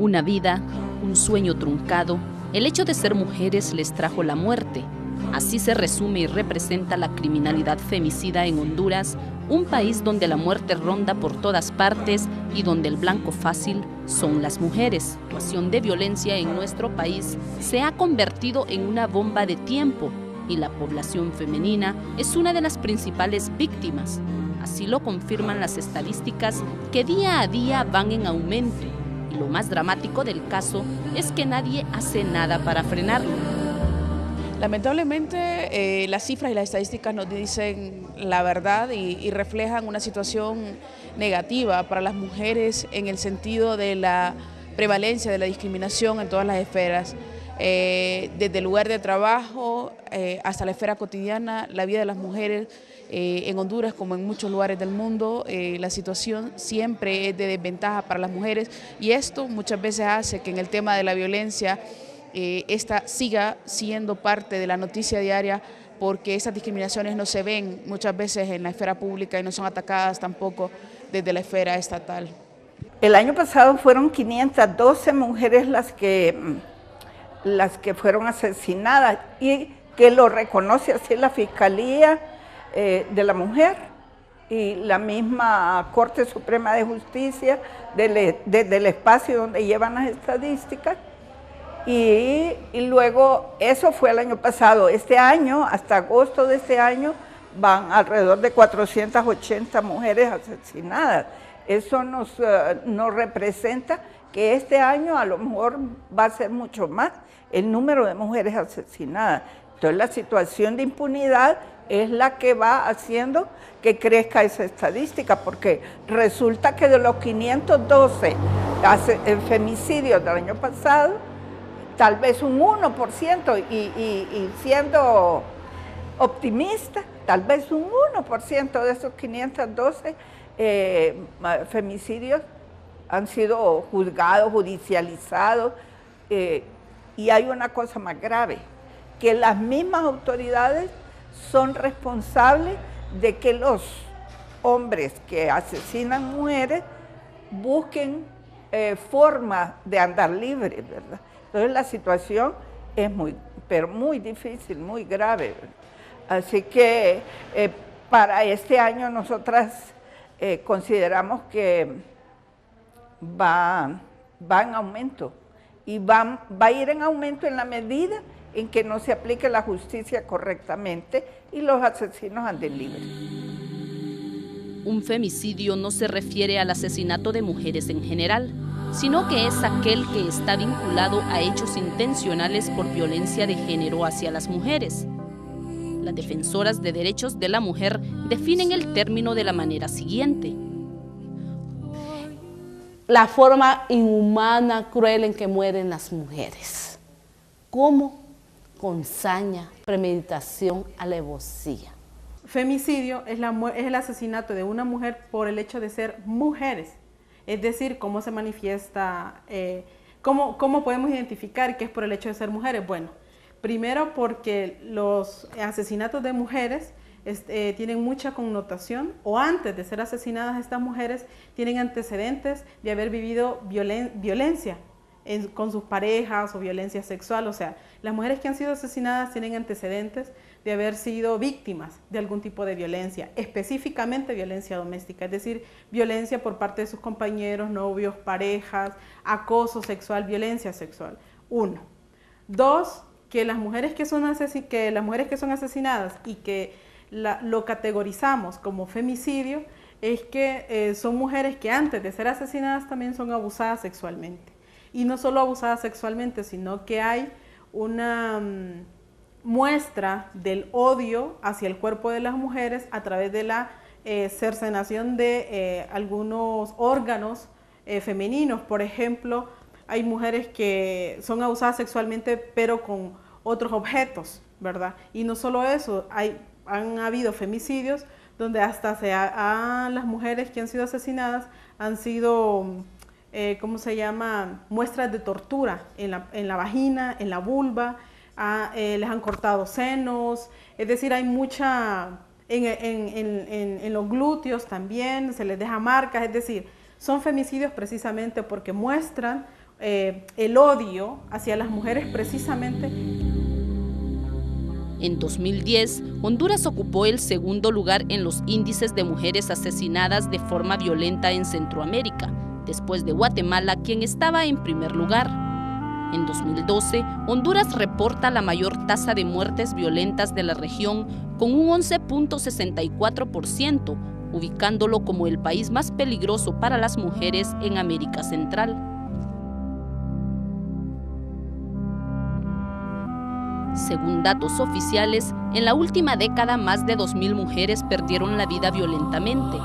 Una vida, un sueño truncado, el hecho de ser mujeres les trajo la muerte. Así se resume y representa la criminalidad femicida en Honduras, un país donde la muerte ronda por todas partes y donde el blanco fácil son las mujeres. La situación de violencia en nuestro país se ha convertido en una bomba de tiempo y la población femenina es una de las principales víctimas. Así lo confirman las estadísticas que día a día van en aumento. Y lo más dramático del caso es que nadie hace nada para frenarlo. Lamentablemente, las cifras y las estadísticas nos dicen la verdad y reflejan una situación negativa para las mujeres en el sentido de la prevalencia de la discriminación en todas las esferas. Desde el lugar de trabajo hasta la esfera cotidiana, la vida de las mujeres en Honduras, como en muchos lugares del mundo, la situación siempre es de desventaja para las mujeres y esto muchas veces hace que en el tema de la violencia esta siga siendo parte de la noticia diaria, porque esas discriminaciones no se ven muchas veces en la esfera pública y no son atacadas tampoco desde la esfera estatal. El año pasado fueron 512 mujeres las que fueron asesinadas y que lo reconoce así la Fiscalía de la Mujer y la misma Corte Suprema de Justicia desde el espacio donde llevan las estadísticas. Y luego, eso fue el año pasado. Este año, hasta agosto de este año, van alrededor de 480 mujeres asesinadas. Eso nos representa que este año a lo mejor va a ser mucho más el número de mujeres asesinadas. Entonces la situación de impunidad es la que va haciendo que crezca esa estadística, porque resulta que de los 512 femicidios del año pasado, tal vez un 1%, y siendo optimista, tal vez un 1% de esos 512 femicidios han sido juzgados, judicializados, y hay una cosa más grave, que las mismas autoridades son responsables de que los hombres que asesinan mujeres busquen formas de andar libres, ¿verdad? Entonces la situación es pero muy difícil, muy grave, ¿verdad? Así que para este año nosotras consideramos que va en aumento y va a ir en aumento en la medida en que no se aplique la justicia correctamente y los asesinos anden libres. Un femicidio no se refiere al asesinato de mujeres en general, sino que es aquel que está vinculado a hechos intencionales por violencia de género hacia las mujeres. Las defensoras de derechos de la mujer definen el término de la manera siguiente: la forma inhumana, cruel en que mueren las mujeres. ¿Cómo? Con saña, premeditación, alevosía. Femicidio es el asesinato de una mujer por el hecho de ser mujeres. Es decir, cómo se manifiesta, cómo podemos identificar que es por el hecho de ser mujeres. Bueno, primero porque los asesinatos de mujeres tienen mucha connotación, o antes de ser asesinadas estas mujeres tienen antecedentes de haber vivido violencia con sus parejas o violencia sexual. O sea, las mujeres que han sido asesinadas tienen antecedentes de haber sido víctimas de algún tipo de violencia, específicamente violencia doméstica, es decir, violencia por parte de sus compañeros, novios, parejas, acoso sexual, violencia sexual. 1. 2, que las mujeres que son asesinadas y que lo categorizamos como femicidio, es que son mujeres que antes de ser asesinadas también son abusadas sexualmente. Y no solo abusadas sexualmente, sino que hay una muestra del odio hacia el cuerpo de las mujeres a través de la cercenación de algunos órganos femeninos. Por ejemplo, hay mujeres que son abusadas sexualmente pero con otros objetos, ¿verdad? Y no solo eso, han habido femicidios donde hasta las mujeres que han sido asesinadas han sido muestras de tortura en la vagina, en la vulva, les han cortado senos, es decir, hay mucha, en los glúteos también, se les deja marcas, es decir, son femicidios precisamente porque muestran el odio hacia las mujeres precisamente. En 2010, Honduras ocupó el segundo lugar en los índices de mujeres asesinadas de forma violenta en Centroamérica, después de Guatemala, quien estaba en primer lugar. En 2012, Honduras reporta la mayor tasa de muertes violentas de la región, con un 11.64%, ubicándolo como el país más peligroso para las mujeres en América Central. Según datos oficiales, en la última década más de 2.000 mujeres perdieron la vida violentamente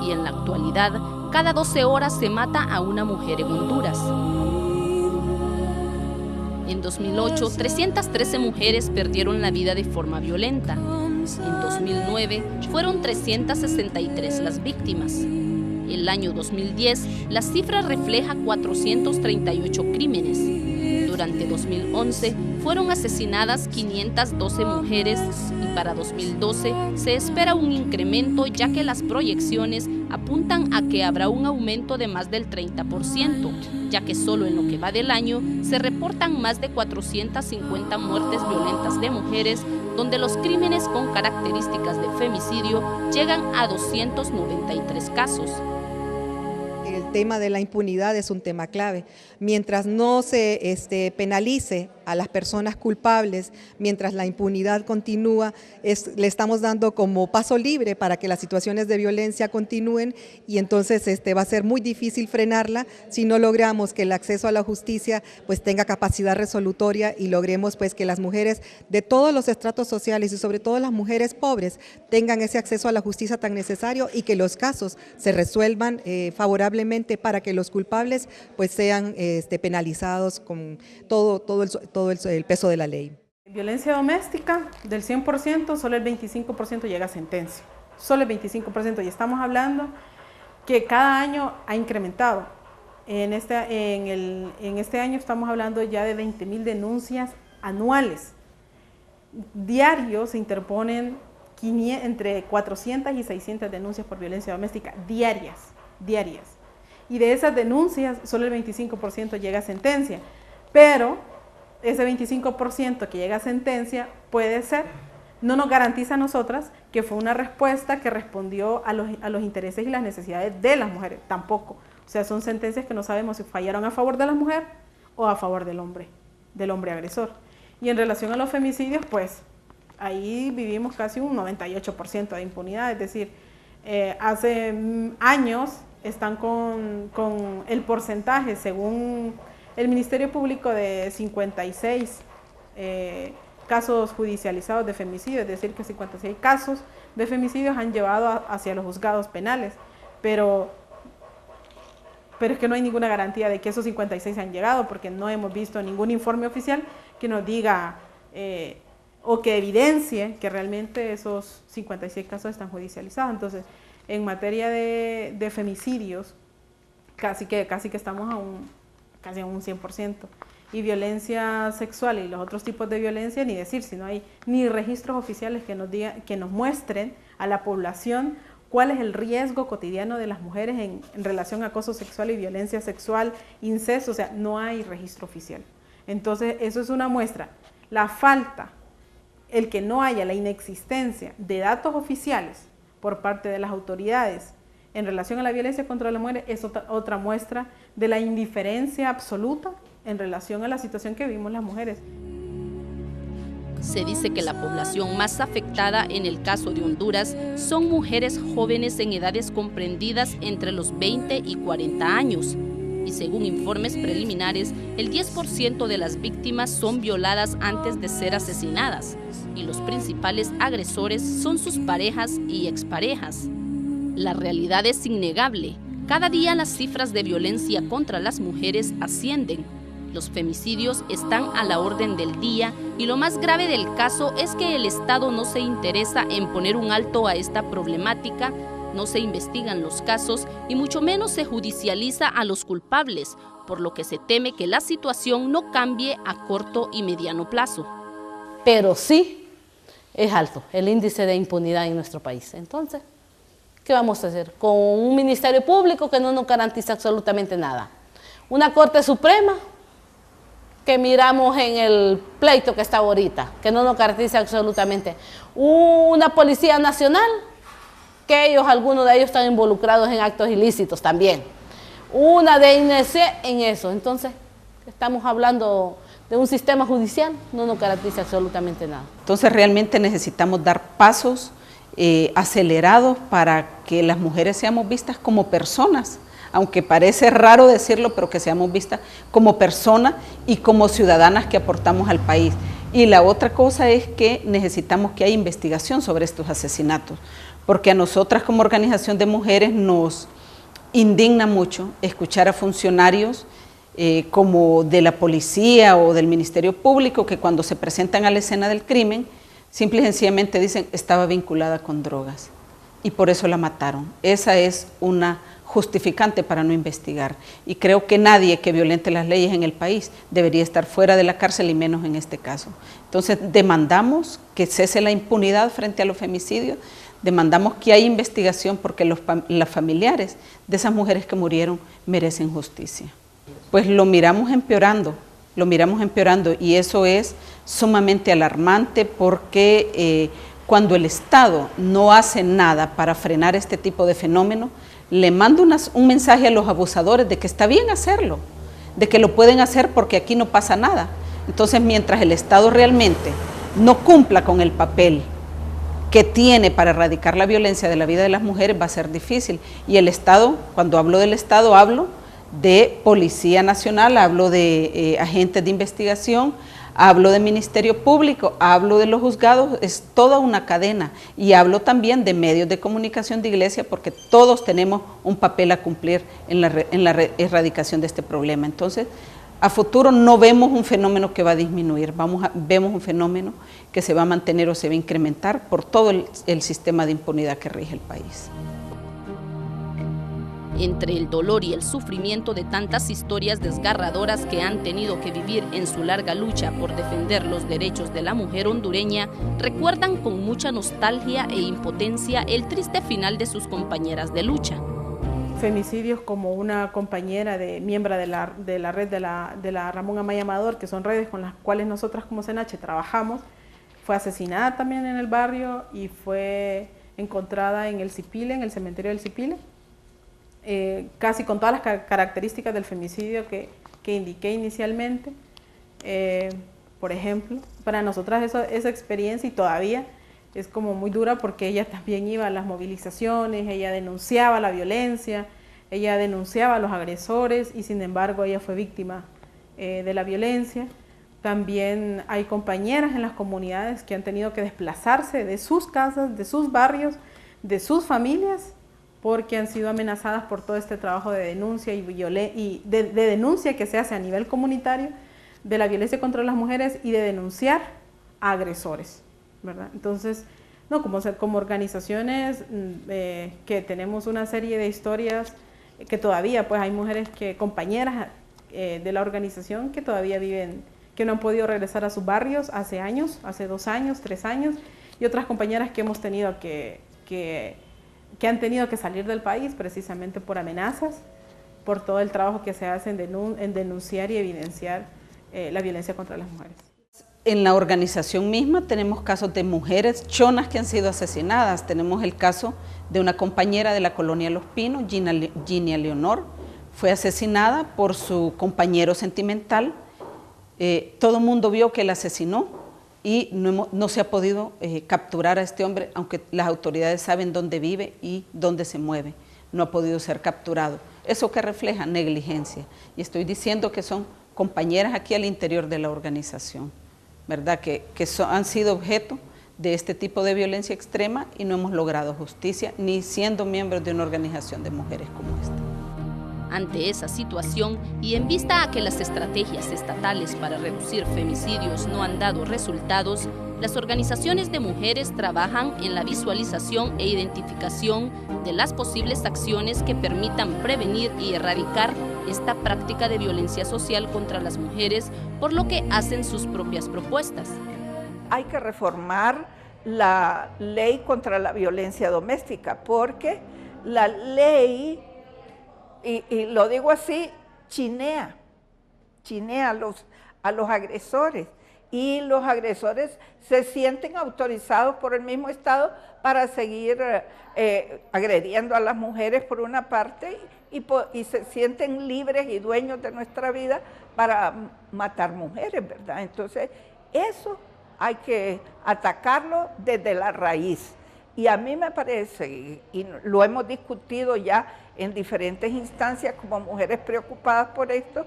y en la actualidad, cada 12 horas se mata a una mujer en Honduras. En 2008, 313 mujeres perdieron la vida de forma violenta. En 2009, fueron 363 las víctimas. El año 2010, la cifra refleja 438 crímenes. Durante 2011 fueron asesinadas 512 mujeres y para 2012 se espera un incremento, ya que las proyecciones apuntan a que habrá un aumento de más del 30%, ya que solo en lo que va del año se reportan más de 450 muertes violentas de mujeres, donde los crímenes con características de femicidio llegan a 293 casos. El tema de la impunidad es un tema clave. Mientras no se penalice a las personas culpables, mientras la impunidad continúa, le estamos dando como paso libre para que las situaciones de violencia continúen, y entonces va a ser muy difícil frenarla si no logramos que el acceso a la justicia pues tenga capacidad resolutoria y logremos pues que las mujeres de todos los estratos sociales y sobre todo las mujeres pobres tengan ese acceso a la justicia tan necesario y que los casos se resuelvan favorablemente para que los culpables pues sean penalizados con todo el peso de la ley. En violencia doméstica, del 100%, solo el 25% llega a sentencia. Solo el 25%, y estamos hablando que cada año ha incrementado. En este año estamos hablando ya de 20.000 denuncias anuales. Diario se interponen entre 400 y 600 denuncias por violencia doméstica, diarias. Y de esas denuncias, solo el 25% llega a sentencia. Pero ese 25% que llega a sentencia puede ser, no nos garantiza a nosotras que fue una respuesta que respondió a los intereses y las necesidades de las mujeres, tampoco. O sea, son sentencias que no sabemos si fallaron a favor de la mujer o a favor del hombre agresor. Y en relación a los femicidios, pues ahí vivimos casi un 98% de impunidad, es decir, hace años están con el porcentaje, según el Ministerio Público, de 56 casos judicializados de femicidio, es decir, que 56 casos de femicidios han llevado hacia los juzgados penales, pero es que no hay ninguna garantía de que esos 56 han llegado, porque no hemos visto ningún informe oficial que nos diga o que evidencie que realmente esos 56 casos están judicializados. Entonces, en materia de femicidios, casi que estamos casi a un 100%. Y violencia sexual y los otros tipos de violencia, ni decir, si no hay ni registros oficiales que nos muestren a la población cuál es el riesgo cotidiano de las mujeres en relación a acoso sexual y violencia sexual, incesto, o sea, no hay registro oficial. Entonces, eso es una muestra. La falta, el que no haya, la inexistencia de datos oficiales por parte de las autoridades en relación a la violencia contra la mujer es otra muestra de la indiferencia absoluta en relación a la situación que vivimos las mujeres. Se dice que la población más afectada en el caso de Honduras son mujeres jóvenes en edades comprendidas entre los 20 y 40 años. Y según informes preliminares, el 10% de las víctimas son violadas antes de ser asesinadas, y los principales agresores son sus parejas y exparejas. La realidad es innegable. Cada día las cifras de violencia contra las mujeres ascienden. Los femicidios están a la orden del día y lo más grave del caso es que el Estado no se interesa en poner un alto a esta problemática, no se investigan los casos y mucho menos se judicializa a los culpables, por lo que se teme que la situación no cambie a corto y mediano plazo. Pero sí es alto el índice de impunidad en nuestro país. Entonces, ¿qué vamos a hacer? Con un ministerio público que no nos garantiza absolutamente nada. una Corte Suprema que miramos en el pleito que está ahorita, que no nos caracteriza absolutamente. Una Policía Nacional, que algunos de ellos están involucrados en actos ilícitos también. Una DNC en eso. Entonces, estamos hablando de un sistema judicial, no nos caracteriza absolutamente nada. Entonces, realmente necesitamos dar pasos acelerados para que las mujeres seamos vistas como personas, aunque parece raro decirlo, pero que seamos vistas como personas y como ciudadanas que aportamos al país. Y la otra cosa es que necesitamos que haya investigación sobre estos asesinatos, porque a nosotras como organización de mujeres nos indigna mucho escuchar a funcionarios como de la policía o del Ministerio Público que cuando se presentan a la escena del crimen, simple y sencillamente dicen estaba vinculada con drogas y por eso la mataron. Esa es una justificante para no investigar y creo que nadie que violente las leyes en el país debería estar fuera de la cárcel y menos en este caso. Entonces demandamos que cese la impunidad frente a los femicidios, demandamos que haya investigación porque los familiares de esas mujeres que murieron merecen justicia. Pues lo miramos empeorando y eso es sumamente alarmante porque cuando el Estado no hace nada para frenar este tipo de fenómenos, le manda un mensaje a los abusadores de que está bien hacerlo, de que lo pueden hacer porque aquí no pasa nada. Entonces, mientras el Estado realmente no cumpla con el papel que tiene para erradicar la violencia de la vida de las mujeres, va a ser difícil. Y el Estado, cuando hablo del Estado, hablo de Policía Nacional, hablo de agentes de investigación, hablo de Ministerio Público, hablo de los juzgados, es toda una cadena. Y hablo también de medios de comunicación de iglesia porque todos tenemos un papel a cumplir en la erradicación de este problema. Entonces, a futuro no vemos un fenómeno que va a disminuir, vemos un fenómeno que se va a mantener o se va a incrementar por todo el sistema de impunidad que rige el país. Entre el dolor y el sufrimiento de tantas historias desgarradoras que han tenido que vivir en su larga lucha por defender los derechos de la mujer hondureña, recuerdan con mucha nostalgia e impotencia el triste final de sus compañeras de lucha. Femicidios como una compañera miembro de la red de la Ramón Amaya Amador, que son redes con las cuales nosotras como CNH trabajamos, fue asesinada también en el barrio y fue encontrada en el Cipile, en el cementerio del Cipile. Casi con todas las características del femicidio que indiqué inicialmente. Por ejemplo, para nosotras esa experiencia y todavía es como muy dura porque ella también iba a las movilizaciones, ella denunciaba la violencia, ella denunciaba a los agresores y sin embargo ella fue víctima de la violencia. También hay compañeras en las comunidades que han tenido que desplazarse de sus casas, de sus barrios, de sus familias, porque han sido amenazadas por todo este trabajo de denuncia y de denuncia que se hace a nivel comunitario de la violencia contra las mujeres y de denunciar a agresores, ¿verdad? Entonces, no, como organizaciones que tenemos una serie de historias que todavía pues hay mujeres compañeras de la organización que todavía viven, que no han podido regresar a sus barrios hace años, hace 2 años, 3 años, y otras compañeras que hemos tenido que han tenido que salir del país precisamente por amenazas, por todo el trabajo que se hace en denunciar y evidenciar la violencia contra las mujeres. En la organización misma tenemos casos de mujeres chonas que han sido asesinadas. Tenemos el caso de una compañera de la colonia Los Pinos, Ginia Leonor, fue asesinada por su compañero sentimental. Todo el mundo vio que la asesinó y no se ha podido capturar a este hombre, aunque las autoridades saben dónde vive y dónde se mueve. No ha podido ser capturado. ¿Eso qué refleja? Negligencia. Y estoy diciendo que son compañeras aquí al interior de la organización, ¿verdad? Que han sido objeto de este tipo de violencia extrema y no hemos logrado justicia, ni siendo miembros de una organización de mujeres como esta. Ante esa situación y en vista a que las estrategias estatales para reducir femicidios no han dado resultados, las organizaciones de mujeres trabajan en la visualización e identificación de las posibles acciones que permitan prevenir y erradicar esta práctica de violencia social contra las mujeres, por lo que hacen sus propias propuestas. Hay que reformar la ley contra la violencia doméstica, porque la ley, y lo digo así, chinea a los agresores, y los agresores se sienten autorizados por el mismo Estado para seguir agrediendo a las mujeres por una parte, y se sienten libres y dueños de nuestra vida para matar mujeres, ¿verdad? Entonces, eso hay que atacarlo desde la raíz. Y a mí me parece, y lo hemos discutido ya en diferentes instancias como mujeres preocupadas por esto,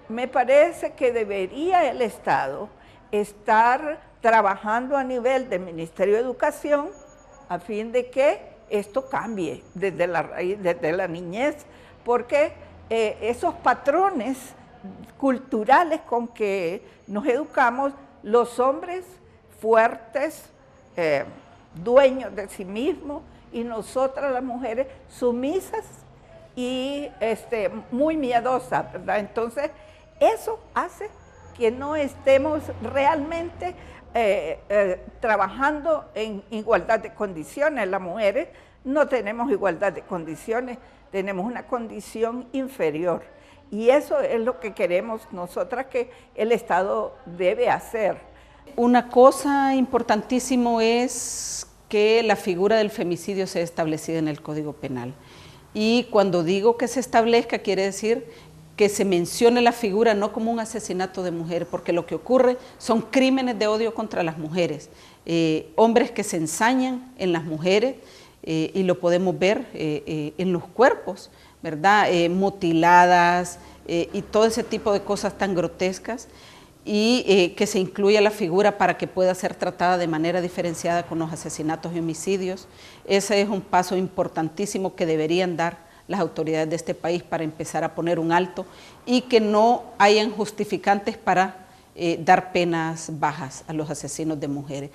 me parece que debería el Estado estar trabajando a nivel del Ministerio de Educación a fin de que esto cambie desde la raíz, desde la niñez, porque esos patrones culturales con que nos educamos, los hombres fuertes, dueños de sí mismos, y nosotras las mujeres sumisas y muy miedosas, ¿verdad? Entonces, eso hace que no estemos realmente trabajando en igualdad de condiciones. Las mujeres no tenemos igualdad de condiciones, tenemos una condición inferior. Y eso es lo que queremos nosotras que el Estado debe hacer. Una cosa importantísima es que la figura del femicidio sea establecida en el Código Penal. Y cuando digo que se establezca, quiere decir que se mencione la figura no como un asesinato de mujer, porque lo que ocurre son crímenes de odio contra las mujeres, hombres que se ensañan en las mujeres, y lo podemos ver en los cuerpos, ¿verdad? Mutiladas y todo ese tipo de cosas tan grotescas, y que se incluya la figura para que pueda ser tratada de manera diferenciada con los asesinatos y homicidios. Ese es un paso importantísimo que deberían dar las autoridades de este país para empezar a poner un alto y que no hayan justificantes para dar penas bajas a los asesinos de mujeres.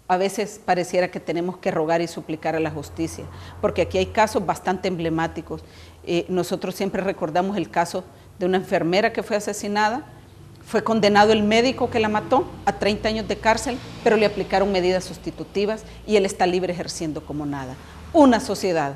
A veces pareciera que tenemos que rogar y suplicar a la justicia, porque aquí hay casos bastante emblemáticos. Nosotros siempre recordamos el caso de una enfermera que fue asesinada. Fue condenado el médico que la mató a 30 años de cárcel, pero le aplicaron medidas sustitutivas y él está libre ejerciendo como nada. Una sociedad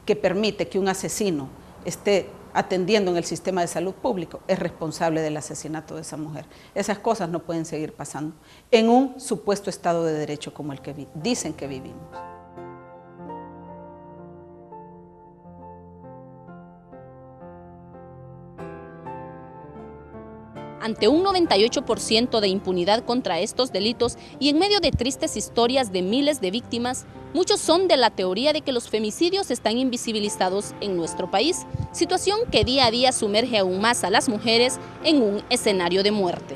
que permite que un asesino esté atendiendo en el sistema de salud público es responsable del asesinato de esa mujer. Esas cosas no pueden seguir pasando en un supuesto Estado de Derecho como el que dicen que vivimos. Ante un 98% de impunidad contra estos delitos y en medio de tristes historias de miles de víctimas, muchos son de la teoría de que los femicidios están invisibilizados en nuestro país, situación que día a día sumerge aún más a las mujeres en un escenario de muerte.